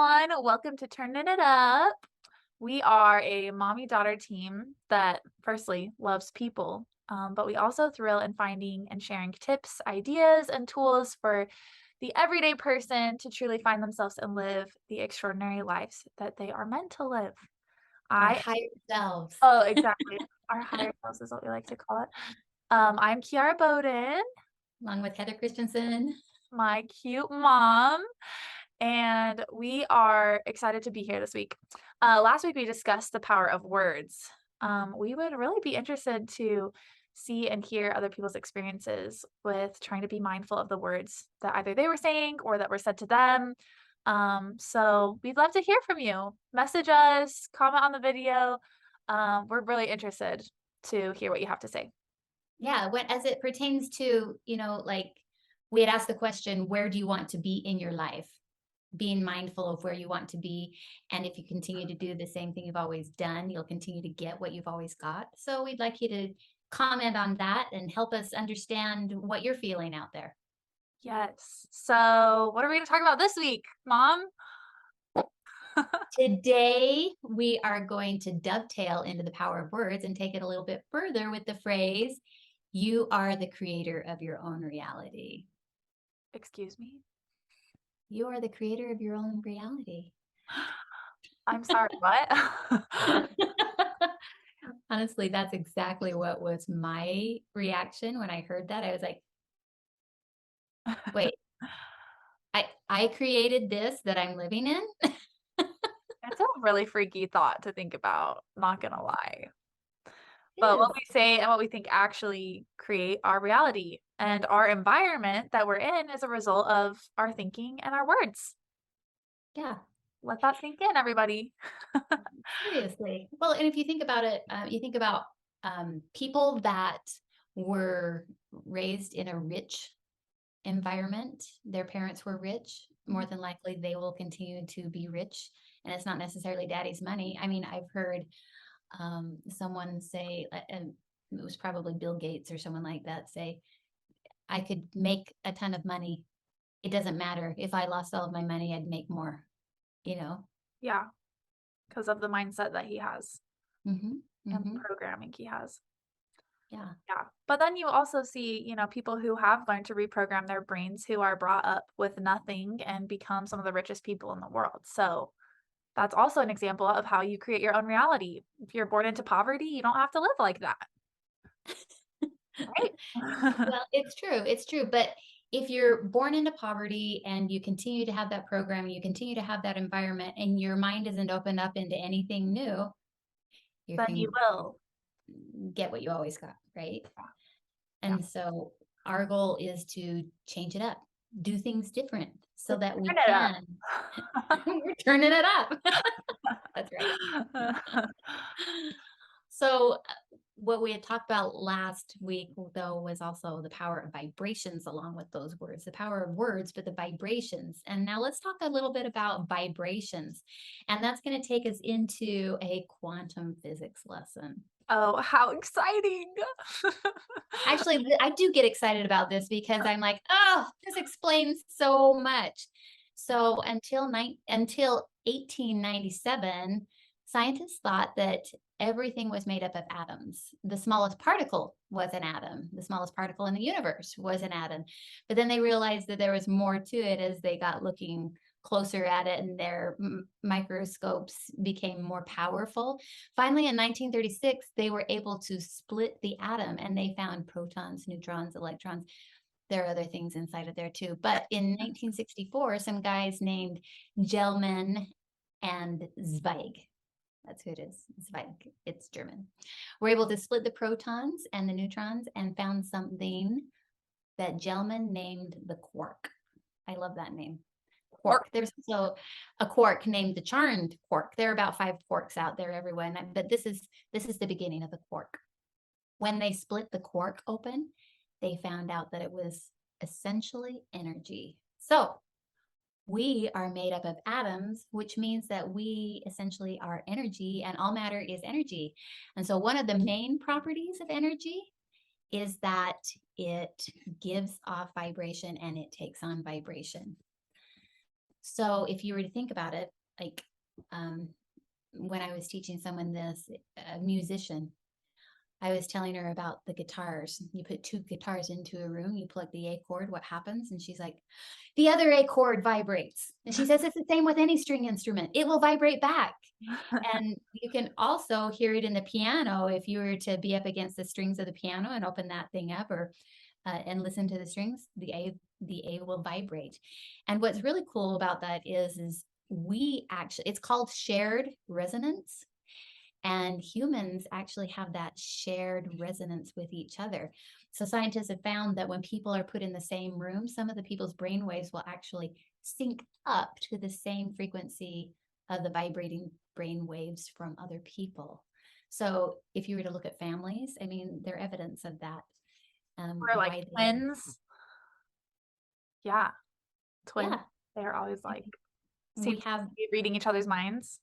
everyone. Welcome to Turning It Up. We are a mommy-daughter team that firstly loves people, but we also thrill in finding and sharing tips, ideas, and tools for the everyday person to truly find themselves and live the extraordinary lives that they are meant to live. Our I higher selves. Oh, exactly. Our higher selves is what we like to call it. I'm Kiara Bowden, Along with Heather Christensen. my cute mom. And we are excited to be here this week. Last week we discussed the power of words. We would really be interested to see and hear other people's experiences with trying to be mindful of the words that either they were saying or that were said to them. So we'd love to hear from you. Message us, comment on the video. We're really interested to hear what you have to say. Yeah, when as it pertains to, like we had asked the question, where do you want to be in your life? Being mindful of where you want to be. And if you continue to do the same thing you've always done, you'll continue to get what you've always got. So we'd like you to comment on that and help us understand what you're feeling out there. Yes. So, what are we going to talk about this week, Mom? Today, we are going to dovetail into the power of words and take it a little bit further with the phrase, you are the creator of your own reality. Excuse me. You are the creator of your own reality. I'm sorry, what? Honestly, that's exactly what was my reaction when I heard that. I was like, wait, I created this that I'm living in? It's a really freaky thought to think about, not gonna lie. It But what is. we say and what we think actually create our reality, and our environment that we're in is a result of our thinking and our words. Yeah, Let that sink in, everybody. seriously. Well, and if you think about it, you think about people that were raised in a rich environment, their parents were rich, more Mhm. than likely they will continue to be rich. And it's not necessarily daddy's money. I mean, I've heard someone say, and it was probably Bill Gates or someone like that, say, I could make a ton of money. It doesn't matter. If I lost all of my money, I'd make more, you know? Yeah, because of the mindset that he has Hmm. and the Hmm. programming he has. Yeah. Yeah, but then you also see, people who have learned to reprogram their brains who are brought up with nothing and become some of the richest people in the world. So, that's also an example of how you create your own reality. If you're born into poverty, you don't have to live like that, right? Well, it's true. It's true. But if you're born into poverty and you continue to have that program, you continue to have that environment, and your mind isn't opened up into anything new, you Then you can will. get what you always got, right? Yeah. And so our goal is to change it up, do things different To so that we turn it up. can. We're turning it up. That's right. So, what we had talked about last week, though, was also the power of vibrations along with those words, the power of words, but the vibrations. And now let's talk a little bit about vibrations. And that's going to take us into a quantum physics lesson. Oh, how exciting. Actually, I do get excited about this because I'm like, oh, this explains so much. So until 1897, scientists thought that everything was made up of atoms. The smallest particle was an atom. The smallest particle in the universe was an atom. But then they realized that there was more to it as they got looking closer at it, and their microscopes became more powerful. Finally, in 1936, they were able to split the atom and they found protons, neutrons, electrons. There are other things inside of there too. But in 1964, some guys named Gelman and Zweig, that's who it is, Zweig, it's German, were able to split the protons and the neutrons and found something that Gelman named the quark. I love that name. Or Quark. There's also a quark named the charmed quark. There are about 5 quarks out there everywhere, but this is the beginning of the quark. When they split the quark open, they found out that it was essentially energy. So we are made up of atoms, which means that we essentially are energy, and all matter is energy. And so one of the main properties of energy is that it gives off vibration and it takes on vibration. So if you were to think about it, like, um, when I was teaching someone this, a musician, I was telling her about the guitars. You put two guitars into a room, you plug the A chord, what happens? And she's like, the other A chord vibrates. And she says it's the same with any string instrument, it will vibrate back. And you can also hear it in the piano if you were to be up against the strings of the piano and open that thing up, or and listen to the strings, the A will vibrate. And what's really cool about that is we actually, it's called shared resonance, and humans actually have that shared resonance with each other. So scientists have found that when people are put in the same room, some of the people's brain waves will actually sync up to the same frequency of the vibrating brain waves from other people. So if you were to look at families, I mean, they're evidence of that. We're like Why they, twins. Yeah, twins. yeah, They're always like we seem to have. be reading each other's minds.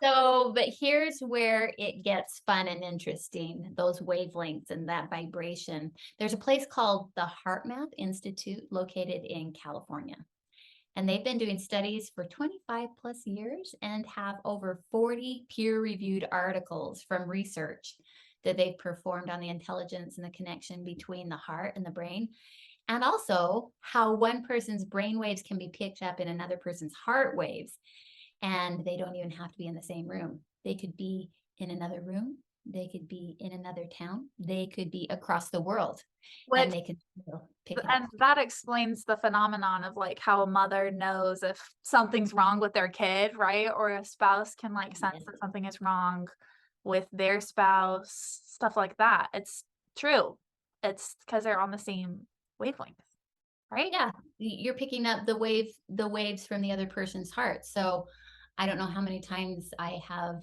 So, but here's where it gets fun and interesting, those wavelengths and that vibration. There's a place called the HeartMath Institute located in California. And they've been doing studies for 25 plus years and have over 40 peer reviewed articles from research that they've performed on the intelligence and the connection between the heart and the brain, and also how one person's brain waves can be picked up in another person's heart waves. And they don't even have to be in the same room. They could be in another room. They could be in another town. They could be across the world, and Which they can still pick it up. and that explains the phenomenon of like how a mother knows if something's wrong with their kid, right? Or a spouse can like sense that something is wrong with their spouse, stuff like that. It's true. It's because they're on the same wavelength, right? Yeah, you're picking up the waves from the other person's heart. So I don't know how many times I have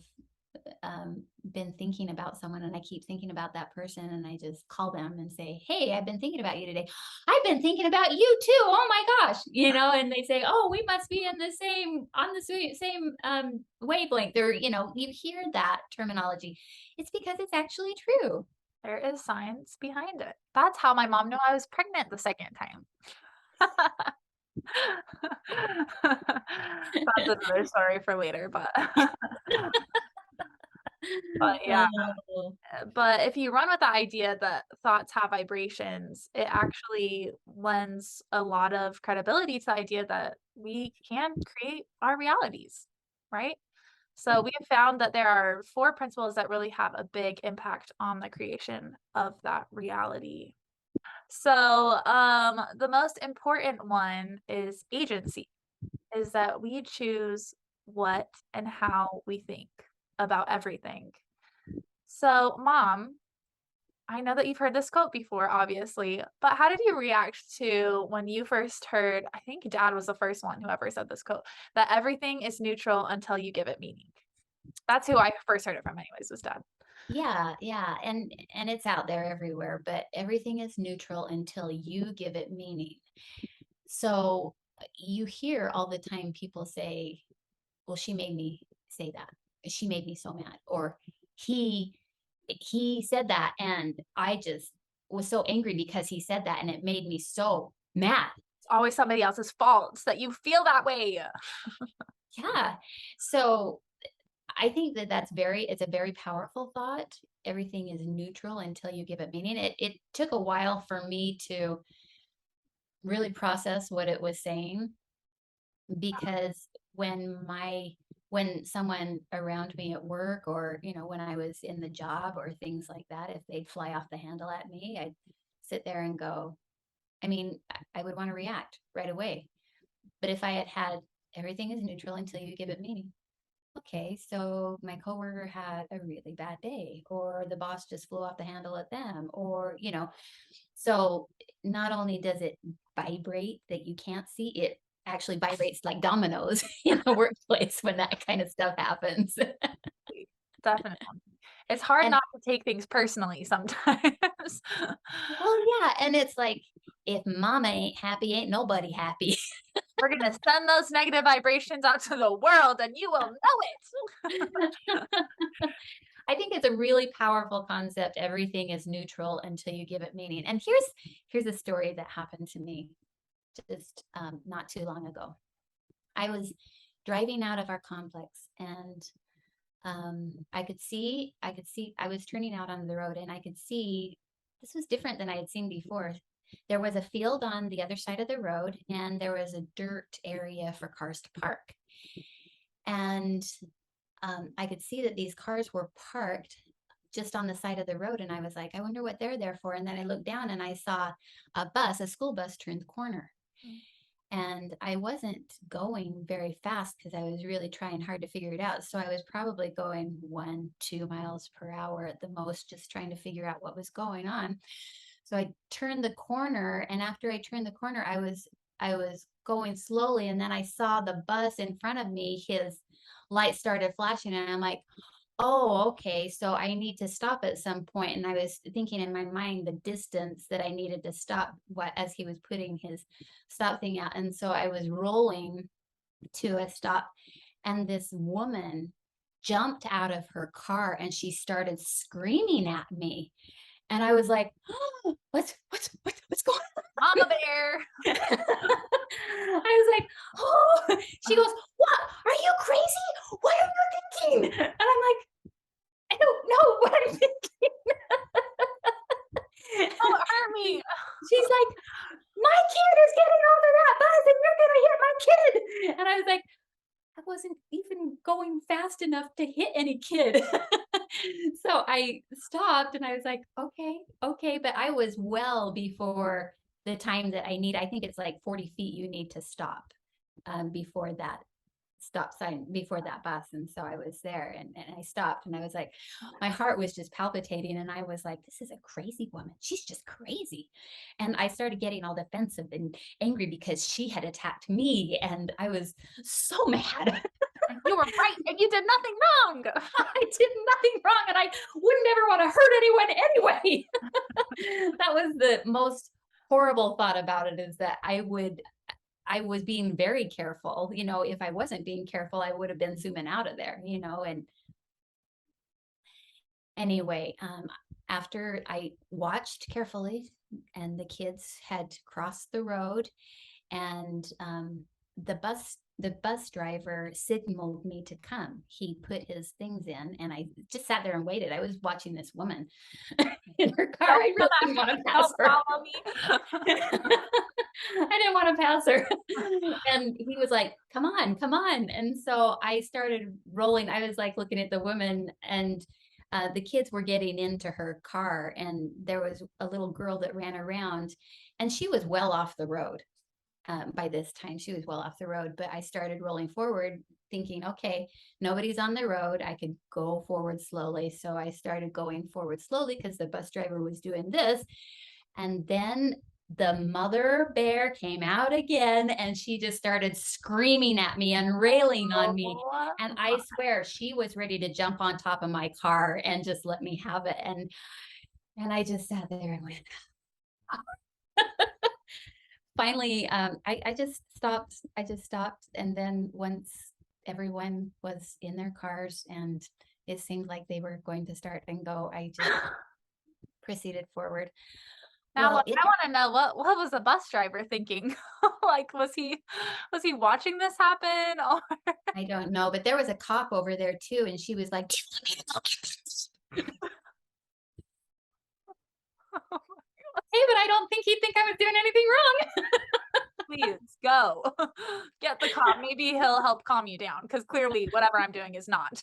been thinking about someone, and I keep thinking about that person, and I just call them and say, hey, I've been thinking about you today. I've been thinking about you too, oh my gosh, and they say, oh, we must be in the same on the same wavelength, or you hear that terminology. It's because it's actually true. There is science behind it. That's how my mom knew I was pregnant the second time. That's another story for later, but but yeah. Oh, But if you run with the idea that thoughts have vibrations, it actually lends a lot of credibility to the idea that we can create our realities, right? So we have found that there are four principles that really have a big impact on the creation of that reality. So the most important one is agency, is that we choose what and how we think about everything. So, Mom, I know that you've heard this quote before, obviously, but how did you react to when you first heard, I think Dad was the first one who ever said this quote, that everything is neutral until you give it meaning? That's who I first heard it from anyways, was Dad. yeah, yeah, and it's out there everywhere, but everything is neutral until you give it meaning. So you hear all the time people say, well, she made me say that. She made me so mad. Or he he said that, and I just was so angry because he said that, and it made me so mad. It's always somebody else's fault that you feel that way. Yeah. So I think that it's a very powerful thought. Everything is neutral until you give it meaning. It took a while for me to really process what it was saying, because when someone around me at work, or when I was in the job or things like that, if they'd fly off the handle at me, I'd sit there and go, I mean, I would want to react right away. But if I had everything is neutral until you give it meaning. Okay, so my coworker had a really bad day, or the boss just flew off the handle at them, or so not only does it vibrate that you can't see, it actually vibrates like dominoes in the workplace when that kind of stuff happens. Definitely. It's hard And not to take things personally sometimes. well, yeah, and it's like, if mama ain't happy, ain't nobody happy. We're gonna send those negative vibrations out to the world and you will know it. I think it's a really powerful concept. Everything is neutral until you give it meaning. And here's a story that happened to me just not too long ago. I was driving out of our complex, and I was turning out on the road, and I could see this was different than I had seen before. There was a field on the other side of the road, and there was a dirt area for cars to park. And I could see that these cars were parked just on the side of the road. And I was like, I wonder what they're there for. And then I looked down and I saw a school bus turn the corner. Mm. And I wasn't going very fast because I was really trying hard to figure it out. So I was probably going 1, 2 miles per hour at the most, just trying to figure out what was going on. So I turned the corner, and after I turned the corner, I was going slowly, and then I saw the bus in front of me. His light started flashing, and I'm like, oh, okay. So I need to stop at some point. And I was thinking in my mind the distance that I needed to stop what as he was putting his stop thing out. And so I was rolling to a stop. And this woman jumped out of her car and she started screaming at me. And I was like, oh, what's going Mama bear. on? I was like, oh, she goes, what? Are you crazy? What are you thinking? And I'm like, I don't know what I'm thinking. Don't hurt me. She's like, my kid is getting off of that bus and you're gonna hit my kid. And I was like, I wasn't even going fast enough to hit any kid. So I stopped and I was like, okay, okay. But I was well before the time that I need. I think it's like 40 feet you need to stop before that stop sign, before that bus. And so I was there and I stopped and I was like, my heart was just palpitating. And I was like, this is a crazy woman. She's just crazy. And I started getting all defensive and angry because she had attacked me. And I was so mad. You were right, and you did nothing wrong. I did nothing wrong, and I would never want to hurt anyone anyway. That was the most horrible thought about it, is that I was being very careful. If I wasn't being careful, I would have been zooming out of there, and anyway, after I watched carefully and the kids had crossed the road, and the bus driver signaled me to come. He put his things in, and I just sat there and waited. I was watching this woman in her car. I really didn't want to pass Don't her. follow me. I didn't want to pass her. And he was like, come on, come on. And so I started rolling. I was like looking at the woman, and the kids were getting into her car, and there was a little girl that ran around, and she was well off the road. By this time, she was well off the road, but I started rolling forward thinking, okay, nobody's on the road. I could go forward slowly. So I started going forward slowly because the bus driver was doing this. And then the mother bear came out again, and she just started screaming at me and railing on me. Oh, And I swear she was ready to jump on top of my car and just let me have it. And I just sat there and went, finally, I just stopped. And then once everyone was in their cars and it seemed like they were going to start and go, I just proceeded forward. now Well, I wanna know what was the bus driver thinking? Like, was he watching this happen, or I don't know, but there was a cop over there too, and she was like, hey, but I don't think he'd think I was doing anything wrong. please go. Get the cop. Maybe he'll help calm you down, because clearly whatever I'm doing is not.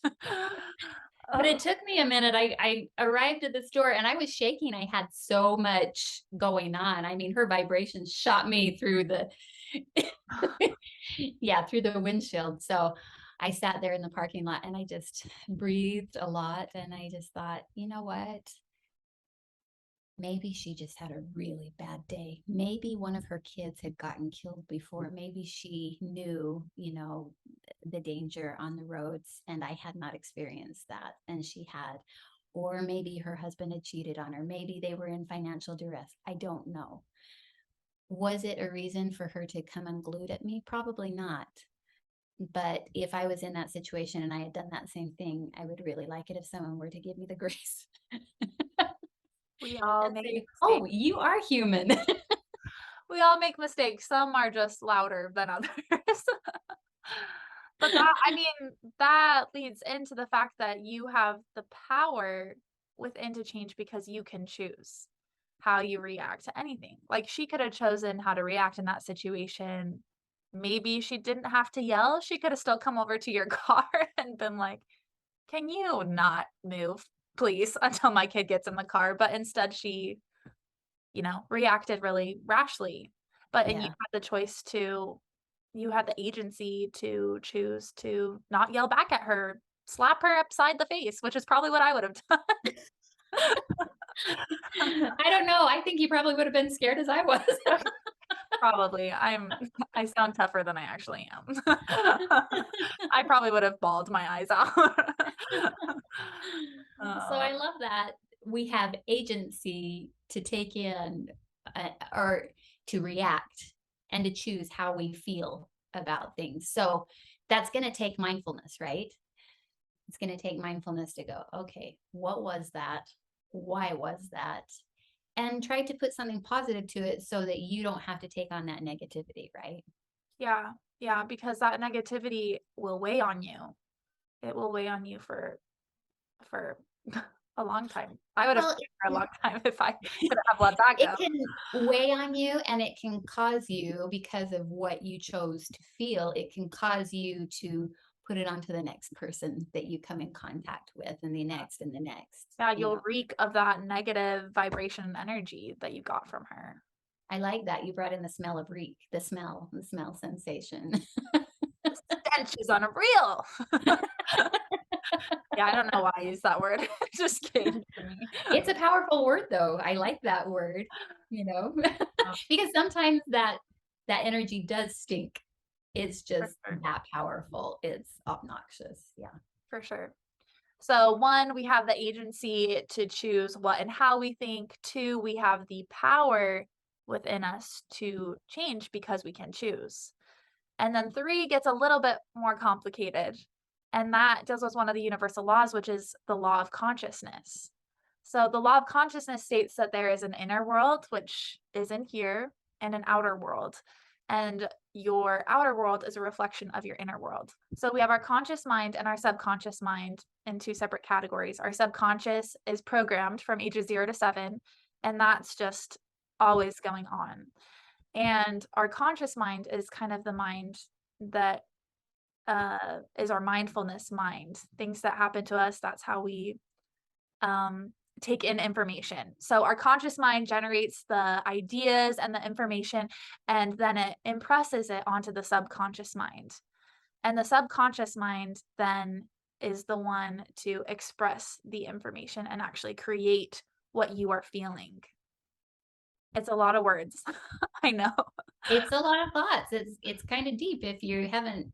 But it Oh, took me a minute. I arrived at the store and I was shaking. I had so much going on. I mean, her vibrations shot me through the yeah, through the windshield. So I sat there in the parking lot and I just breathed a lot, and I just thought, you know what? Maybe she just had a really bad day. Maybe one of her kids had gotten killed before. Maybe she knew, the danger on the roads, and I had not experienced that, and she had. Or maybe her husband had cheated on her. Maybe they were in financial duress. I don't know. Was it a reason for her to come unglued at me? Probably not. But if I was in that situation and I had done that same thing, I would really like it if someone were to give me the grace we all and make say, mistakes. oh, you are human. We all make mistakes. Some are just louder than others. But that I mean, that leads into the fact that you have the power within to change because you can choose how you react to anything. Like, she could have chosen how to react in that situation. Maybe she didn't have to yell. She could have still come over to your car and been like, "Can you not move, please, until my kid gets in the car?" But instead, she, reacted really rashly. And you Yeah. had the choice to you had the agency to choose to not yell back at her, slap her upside the face, which is probably what I would have done. I don't know. I think you probably would have been scared as I was. Probably. I sound tougher than I actually am. I probably would have bawled my eyes out. So Uh, I love that we have agency to take in or to react and to choose how we feel about things. So that's going to take mindfulness, right? It's going to take mindfulness to go, okay, what was that? Why was that? And try to put something positive to it so that you don't have to take on that negativity, right? yeah, yeah, because that negativity will weigh on you. It will weigh on you for a long time. I would have Well, prayed for a long time if I could have let that it go. can weigh on you and it can cause you, because of what you chose to feel, it can cause you to put it onto the next person that you come in contact with, and the next and the next, Yeah, you you'll know. reek of that negative vibration and energy that you got from her. I like that you brought in the smell of reek, the smell sensation. The stench is unreal. Yeah, I don't know why I used that word. It just came to me. It's a powerful word though. I like that word, you know, Oh, because sometimes that energy does stink. It's for just sure, that powerful. It's obnoxious. Yeah. for sure. So, 1, we have the agency to choose what and how we think. 2, we have the power within us to change because we can choose. And then 3 gets a little bit more complicated, and that deals with one of the universal laws, which is the law of consciousness. So, the law of consciousness states that there is an inner world, which is in here, and an outer world. And your outer world is a reflection of your inner world. So, we have our conscious mind and our subconscious mind in 2 separate categories. Our subconscious is programmed from ages 0 to 7, and that's just always going on. And our conscious mind is kind of the mind that is our mindfulness mind. Things that happen to us, that's how we take in information. So our conscious mind generates the ideas and the information, and then it impresses it onto the subconscious mind. And the subconscious mind then is the one to express the information and actually create what you are feeling. It's a lot of words. I know. It's a lot of thoughts. It's kind of deep if you haven't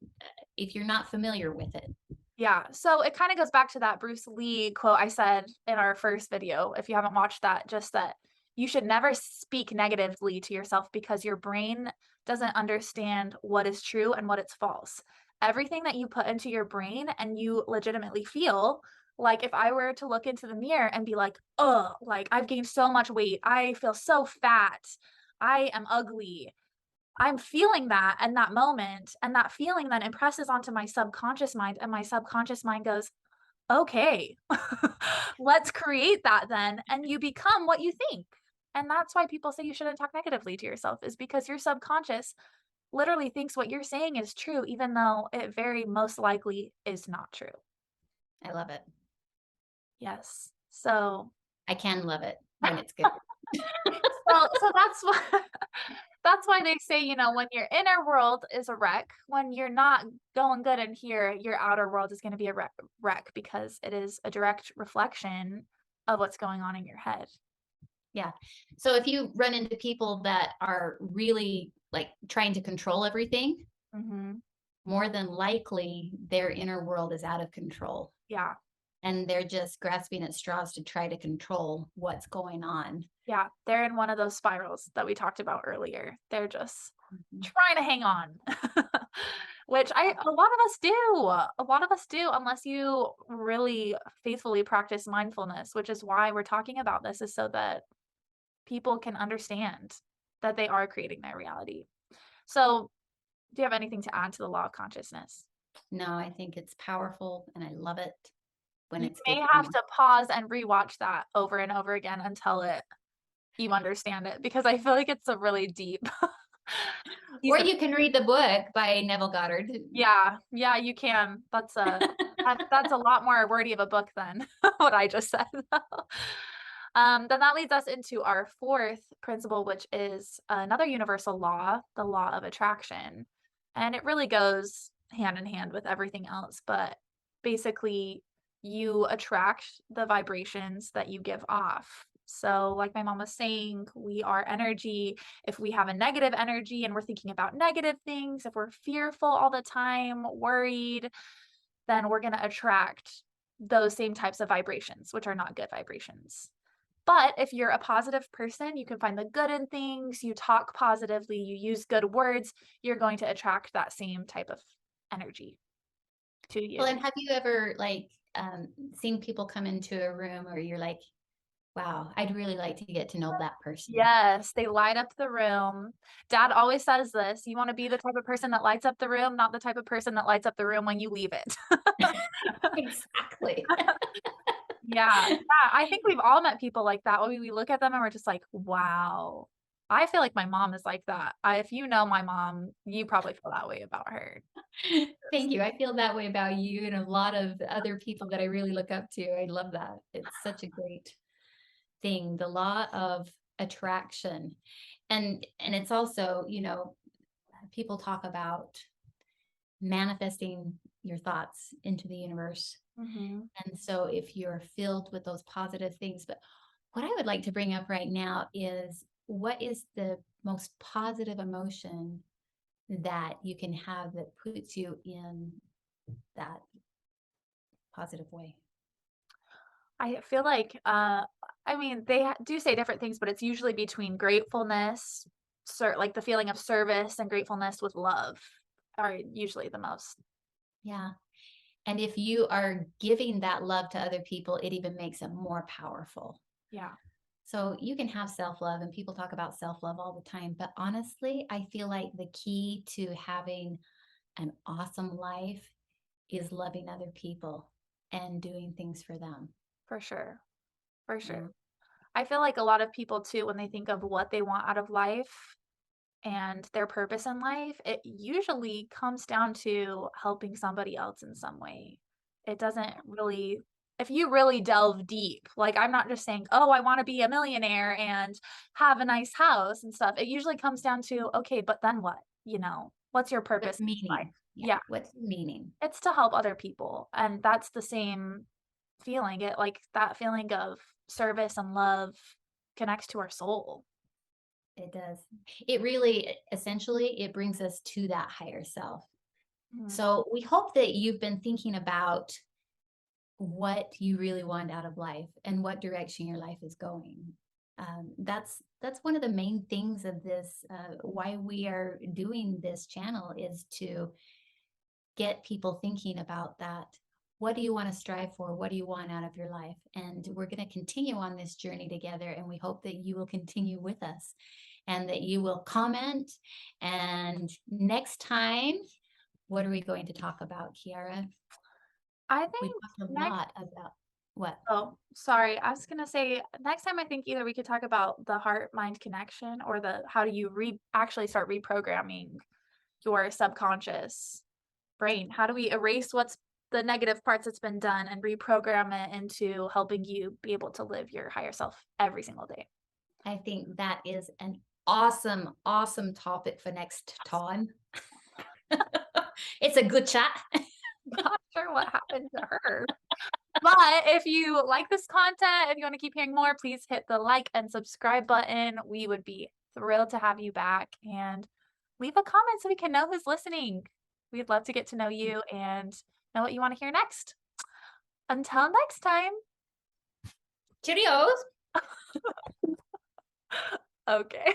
if you're not familiar with it. Yeah, so it kinda goes back to that Bruce Lee quote I said in our first video, if you haven't watched that, just that you should never speak negatively to yourself because your brain doesn't understand what is true and what is false. Everything that you put into your brain and you legitimately feel, like, if I were to look into the mirror and be like, "Ugh, like, I've gained so much weight, I feel so fat, I am ugly." I'm feeling that in that moment, and that feeling then impresses onto my subconscious mind, and my subconscious mind goes, "Okay, let's create that then," and you become what you think. And that's why people say you shouldn't talk negatively to yourself is because your subconscious literally thinks what you're saying is true, even though it very most likely is not true. I love it. Yes. So I can love it when it's good. so that's why that's why they say, when your inner world is a wreck, when you're not going good in here, your outer world is gonna be a wreck because it is a direct reflection of what's going on in your head. Yeah. So if you run into people that are really like trying to control everything, Mhm. more than likely their inner world is out of control Yeah. and they're just grasping at straws to try to control what's going on. Yeah. They're in one of those spirals that we talked about earlier. They're just Mhm. trying to hang on. Which a lot of us do. A lot of us do, unless you really faithfully practice mindfulness, which is why we're talking about this, is so that people can understand that they are creating their reality. So, do you have anything to add to the law of consciousness? No, I think it's powerful and I love it when You it's may good for have me. to pause and rewatch that over and over again until you understand it, because I feel like it's a really deep Or piece of. you can read the book by Neville Goddard. Yeah, yeah, you can. That's a lot more wordy of a book than what I just said. Then that leads us into our fourth principle, which is another universal law, the law of attraction. And it really goes hand in hand with everything else, but basically, you attract the vibrations that you give off. So, like my mom was saying, we are energy. If we have a negative energy and we're thinking about negative things, if we're fearful all the time, worried, then we're going to attract those same types of vibrations, which are not good vibrations. But if you're a positive person, you can find the good in things, you talk positively, you use good words, you're going to attract that same type of energy to Well, you. and have you ever like seen people come into a room where you're like, wow, I'd really like to get to know that person. Yes, they light up the room. Dad always says this, you wanna be the type of person that lights up the room, not the type of person that lights up the room when you leave it. Exactly. Yeah, yeah, I think we've all met people like that, when we look at them and we're just like, "Wow." I feel like my mom is like that. If you know my mom, you probably feel that way about her. Thank you. I feel that way about you and a lot of other people that I really look up to. I love that. It's such a great thing, the law of attraction. And it's also, people talk about manifesting your thoughts into the universe. Mhm. And so if you're filled with those positive things, but what I would like to bring up right now is what is the most positive emotion that you can have that puts you in that positive way? I feel like, I mean, they do say different things, but it's usually between gratefulness, like the feeling of service and gratefulness with love are usually the most. Yeah. And if you are giving that love to other people, it even makes it more powerful. Yeah, So you can have self love, and people talk about self love all the time. But honestly, I feel like the key to having an awesome life is loving other people and doing things for them. for sure. For sure. Yeah. I feel like a lot of people too, when they think of what they want out of life and their purpose in life, it usually comes down to helping somebody else in some way. It doesn't really, if you really delve deep, like I'm not just saying, oh, I want to be a millionaire and have a nice house and stuff. It usually comes down to, okay, but then what? What's your purpose What's in life? meaning? Yeah. Yeah, What's the meaning? it's to help other people. And that's the same feeling. Like that feeling of service and love connects to our soul. It does. It really, essentially, it brings us to that higher self. Mhm. So we hope that you've been thinking about what you really want out of life and what direction your life is going. That's one of the main things of this. Why we are doing this channel is to get people thinking about that. What do you want to strive for? What do you want out of your life? And we're going to continue on this journey together. And we hope that you will continue with us and that you will comment. And next time, what are we going to talk about, Kiara? I We think talked a next. lot about what? Oh, sorry. I was gonna say next time I think either we could talk about the heart-mind connection or the how do you actually start reprogramming your subconscious brain? How do we erase what's the negative parts that's been done and reprogram it into helping you be able to live your higher self every single day? I think that is an awesome, awesome topic for next time. It's a good chat. Not sure what happened to her. But if you like this content, if you want to keep hearing more, please hit the like and subscribe button. We would be thrilled to have you back and leave a comment so we can know who's listening. We'd love to get to know you and know what you want to hear next. Until next time. Cheerios. Okay.